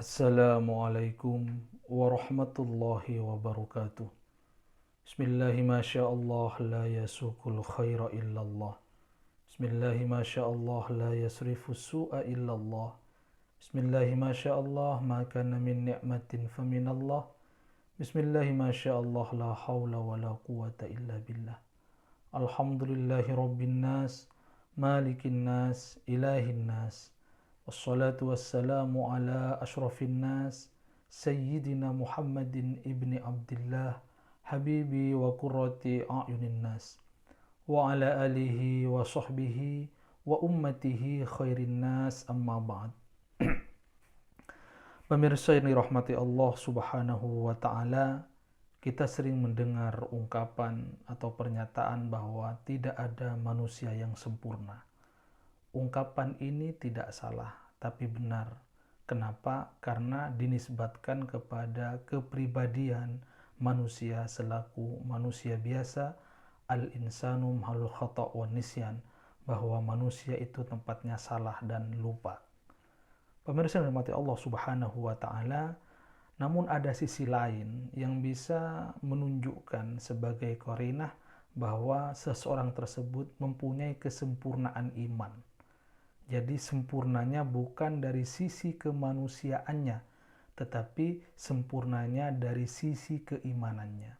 Assalamualaikum warahmatullahi wabarakatuh. Bismillahi ma sya'allah la yasukul khaira illallah. Bismillahi ma sya'allah la yasrifu su'a illallah. Bismillahi ma sya'allah ma kana min ni'matin faminallah. Bismillahi ma sya'allah la hawla wa la quwata illa billah. Alhamdulillahi rabbin nas, malikin nas, ilahin nas. Wassalatu wassalamu ala ashrafin nas Sayyidina Muhammadin ibni Abdullah Habibi wa qurrati a'yunin nas Wa ala alihi wa sahbihi wa ummatihi khairin nas amma ba'd. Pemirsa yang dirahmati Allah subhanahu wa ta'ala, kita sering mendengar ungkapan atau pernyataan bahwa tidak ada manusia yang sempurna. Ungkapan ini tidak salah, tapi benar. Kenapa? Karena dinisbatkan kepada kepribadian manusia selaku manusia biasa, al-insanu mahal khata' wa nisyan, bahwa manusia itu tempatnya salah dan lupa. Pemirsa yang dirahmati Allah subhanahu wa ta'ala, namun ada sisi lain yang bisa menunjukkan sebagai qarinah bahwa seseorang tersebut mempunyai kesempurnaan iman. Jadi sempurnanya bukan dari sisi kemanusiaannya, tetapi sempurnanya dari sisi keimanannya.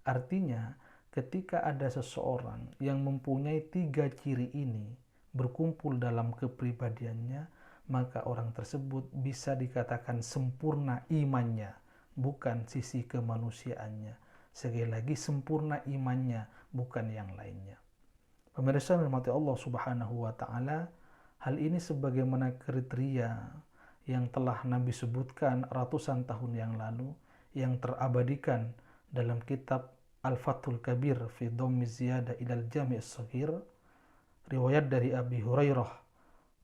Artinya, ketika ada seseorang yang mempunyai 3 ciri ini berkumpul dalam kepribadiannya, maka orang tersebut bisa dikatakan sempurna imannya, bukan sisi kemanusiaannya. Sekali lagi, sempurna imannya, bukan yang lainnya. Pemirsa yang dirahmati Allah subhanahu wa ta'ala, hal ini sebagaimana kriteria yang telah Nabi sebutkan ratusan tahun yang lalu, yang terabadikan dalam kitab Al-Fathul Kabir fi Dhammi Ziyadah ilal Jami' As-Saghir, riwayat dari Abi Hurairah,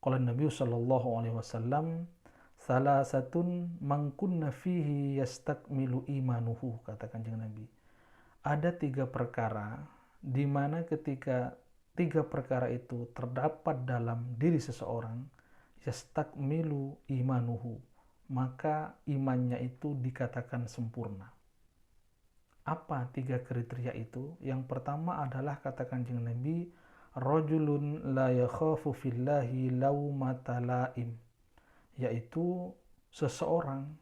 qala Nabi sallallahu alaihi wasallam, salasatun man kunna fihi yastakmilu imanuhu, kata Kanjeng Nabi. Ada 3 perkara di mana ketika 3 perkara itu terdapat dalam diri seseorang, yastakmilu imanuhu, maka imannya itu dikatakan sempurna. Apa 3 kriteria itu? Yang pertama adalah, kata Kanjeng Nabi, rajulun la yakhafu fillahi laumata laim, yaitu seseorang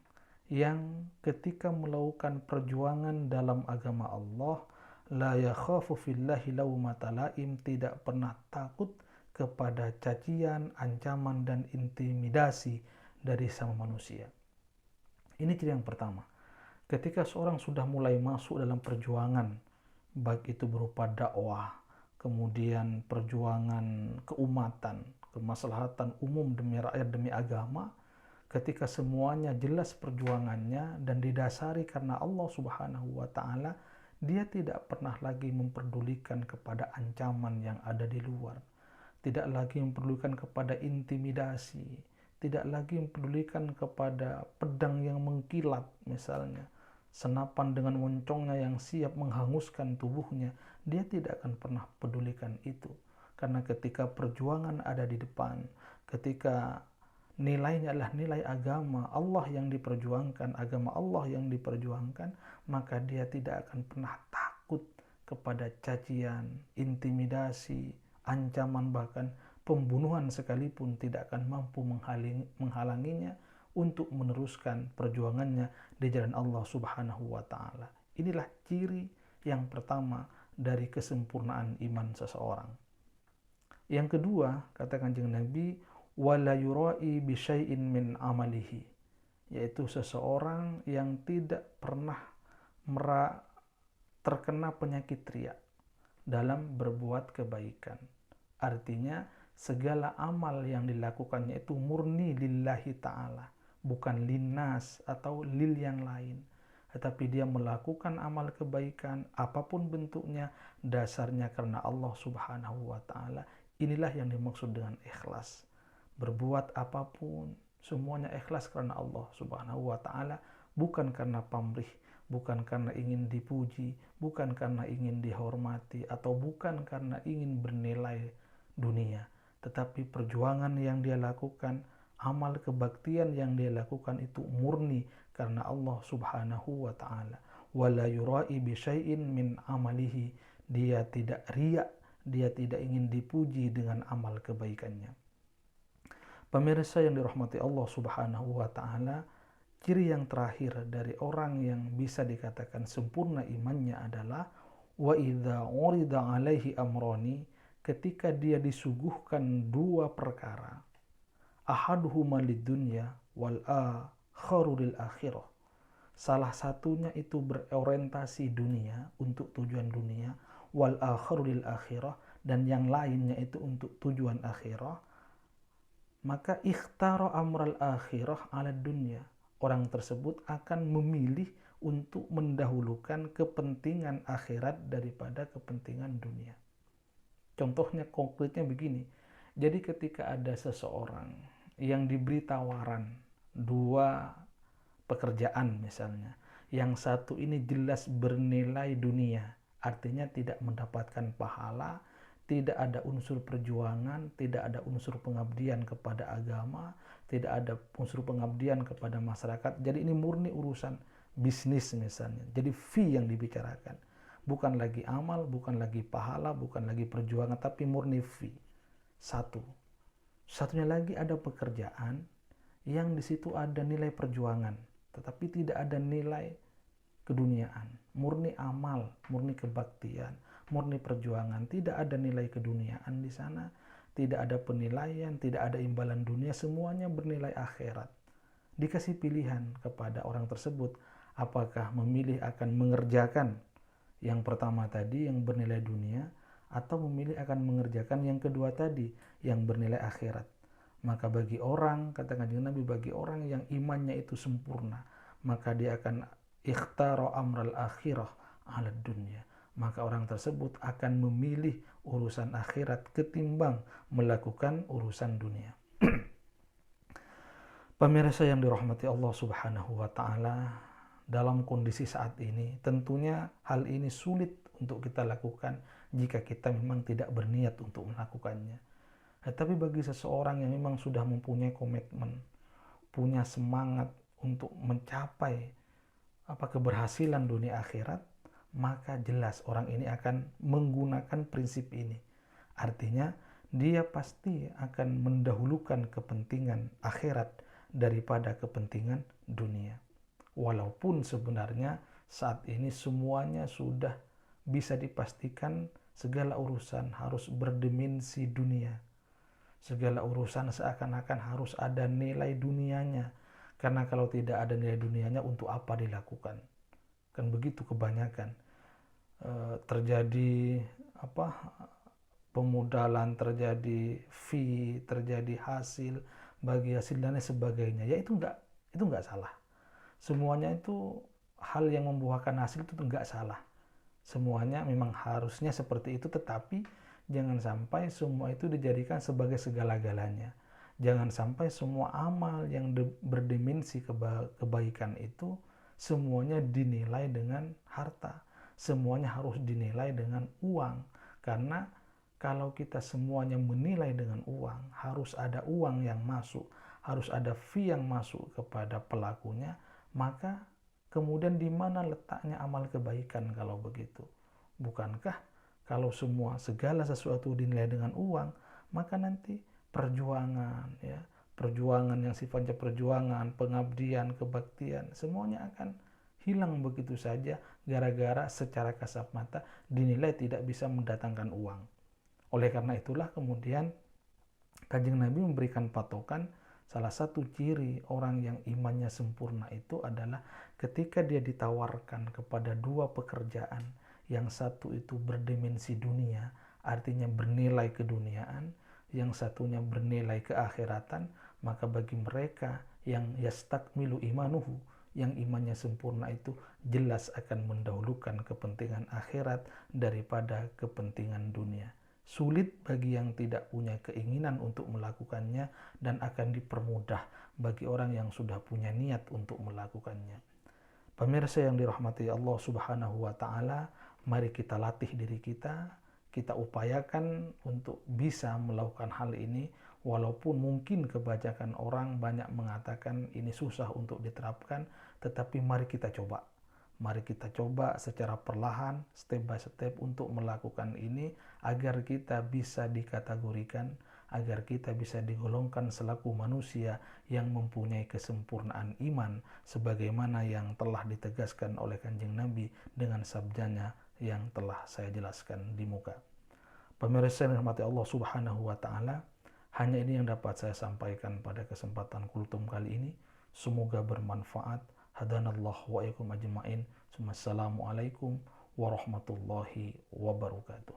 yang ketika melakukan perjuangan dalam agama Allah, la yakhafu fillahi laumata laim, tidak pernah takut kepada cacian, ancaman, dan intimidasi dari sama manusia. Ini ciri yang pertama. Ketika seorang sudah mulai masuk dalam perjuangan, baik itu berupa dakwah, kemudian perjuangan keumatan, kemaslahatan umum demi rakyat, demi agama, ketika semuanya jelas perjuangannya dan didasari karena Allah subhanahu wa ta'ala, dia tidak pernah lagi memperdulikan kepada ancaman yang ada di luar, tidak lagi memperdulikan kepada intimidasi, tidak lagi memperdulikan kepada pedang yang mengkilat misalnya, senapan dengan moncongnya yang siap menghanguskan tubuhnya. Dia tidak akan pernah pedulikan itu, karena ketika perjuangan ada di depan, ketika nilainya adalah nilai agama Allah yang diperjuangkan, agama Allah yang diperjuangkan, maka dia tidak akan pernah takut kepada cacian, intimidasi, ancaman, bahkan pembunuhan sekalipun tidak akan mampu menghalanginya untuk meneruskan perjuangannya di jalan Allah subhanahu wa ta'ala. Inilah ciri yang pertama dari kesempurnaan iman seseorang. Yang kedua, kata Kanjeng Nabi, wala yurai bi syai'in min amalihi, yaitu seseorang yang tidak pernah terkena penyakit riya dalam berbuat kebaikan. Artinya segala amal yang dilakukannya itu murni lillahi ta'ala, bukan linnas atau lil yang lain, tetapi dia melakukan amal kebaikan apapun bentuknya, dasarnya karena Allah subhanahu wa ta'ala. Inilah yang dimaksud dengan ikhlas. Berbuat apapun semuanya ikhlas karena Allah subhanahu wa ta'ala, bukan karena pamrih, bukan karena ingin dipuji, bukan karena ingin dihormati, atau bukan karena ingin bernilai dunia, tetapi perjuangan yang dia lakukan amal kebaktian yang dia lakukan itu murni karena Allah Subhanahu wa taala. Wala yura'i bi syai'in min amalihi. Dia tidak riya, dia tidak ingin dipuji dengan amal kebaikannya. Pemirsa yang dirahmati Allah Subhanahu wa taala, ciri yang terakhir dari orang yang bisa dikatakan sempurna imannya adalah wa idza urida alaihi amrani, ketika dia disuguhkan dua perkara, ahaduhuma lidunya wal akharu lil akhirah. Salah satunya itu berorientasi dunia, untuk tujuan dunia, wal akharu lil akhirah, dan yang lainnya itu untuk tujuan akhirah, maka ikhtara amral akhirah ala dunya. Orang tersebut akan memilih untuk mendahulukan kepentingan akhirat daripada kepentingan dunia. Contohnya konkretnya begini. Jadi ketika ada seseorang yang diberi tawaran dua pekerjaan misalnya, yang satu ini jelas bernilai dunia, artinya tidak mendapatkan pahala, tidak ada unsur perjuangan, tidak ada unsur pengabdian kepada agama, tidak ada unsur pengabdian kepada masyarakat. Jadi ini murni urusan bisnis misalnya. Jadi fee yang dibicarakan. Bukan lagi amal, bukan lagi pahala, bukan lagi perjuangan, tapi murni fee. Satu. Satunya lagi ada pekerjaan yang di situ ada nilai perjuangan, tetapi tidak ada nilai keduniaan. Murni amal, murni kebaktian, murni perjuangan, tidak ada nilai keduniaan di sana, tidak ada penilaian, tidak ada imbalan dunia, semuanya bernilai akhirat. Dikasih pilihan kepada orang tersebut, apakah memilih akan mengerjakan yang pertama tadi yang bernilai dunia, atau memilih akan mengerjakan yang kedua tadi yang bernilai akhirat. Maka bagi orang, kata Kanjeng Nabi, bagi orang yang imannya itu sempurna, maka dia akan ikhtara amral akhirah ala dunya. Maka orang tersebut akan memilih urusan akhirat ketimbang melakukan urusan dunia. Pemirsa yang dirahmati Allah Subhanahu wa taala, dalam kondisi saat ini tentunya hal ini sulit untuk kita lakukan jika kita memang tidak berniat untuk melakukannya. Tapi bagi seseorang yang memang sudah mempunyai komitmen, punya semangat untuk mencapai keberhasilan dunia akhirat, maka jelas orang ini akan menggunakan prinsip ini. Artinya dia pasti akan mendahulukan kepentingan akhirat daripada kepentingan dunia. Walaupun sebenarnya saat ini semuanya sudah bisa dipastikan segala urusan harus berdimensi dunia. Segala urusan seakan-akan harus ada nilai dunianya. Karena kalau tidak ada nilai dunianya, untuk apa dilakukan? Kan begitu kebanyakan. Terjadi pemodalan, terjadi fee, terjadi hasil, bagi hasil dan sebagainya. Ya itu enggak salah. Semuanya itu hal yang membuahkan hasil itu enggak salah. Semuanya memang harusnya seperti itu, tetapi jangan sampai semua itu dijadikan sebagai segala-galanya. Jangan sampai semua amal yang berdimensi kebaikan itu semuanya dinilai dengan harta. Semuanya harus dinilai dengan uang. Karena kalau kita semuanya menilai dengan uang, harus ada uang yang masuk, harus ada fee yang masuk kepada pelakunya, maka kemudian di mana letaknya amal kebaikan kalau begitu? Bukankah kalau segala sesuatu dinilai dengan uang, maka nanti perjuangan yang sifatnya perjuangan, pengabdian, kebaktian, semuanya akan hilang begitu saja gara-gara secara kasat mata dinilai tidak bisa mendatangkan uang. Oleh karena itulah kemudian Kanjeng Nabi memberikan patokan, salah satu ciri orang yang imannya sempurna itu adalah ketika dia ditawarkan kepada dua pekerjaan, yang satu itu berdimensi dunia, artinya bernilai keduniaan, yang satunya bernilai keakhiratan, maka bagi mereka yang yastakmilu imanuhu, yang imannya sempurna itu jelas akan mendahulukan kepentingan akhirat daripada kepentingan dunia. Sulit bagi yang tidak punya keinginan untuk melakukannya, dan akan dipermudah bagi orang yang sudah punya niat untuk melakukannya. Pemirsa yang dirahmati Allah Subhanahu wa taala, mari kita latih diri kita upayakan untuk bisa melakukan hal ini Walaupun mungkin kebanyakan orang banyak mengatakan ini susah untuk diterapkan, tetapi mari kita coba. Mari kita coba secara perlahan, step by step untuk melakukan ini agar kita bisa dikategorikan, agar kita bisa digolongkan selaku manusia yang mempunyai kesempurnaan iman sebagaimana yang telah ditegaskan oleh Kanjeng Nabi dengan sabdanya yang telah saya jelaskan di muka. Pemirsa yang dirahmati Allah Subhanahu wa taala, hanya ini yang dapat saya sampaikan pada kesempatan kultum kali ini. Semoga bermanfaat. Hadanallah wa iyakum ajma'in. Wassalamualaikum warahmatullahi wabarakatuh.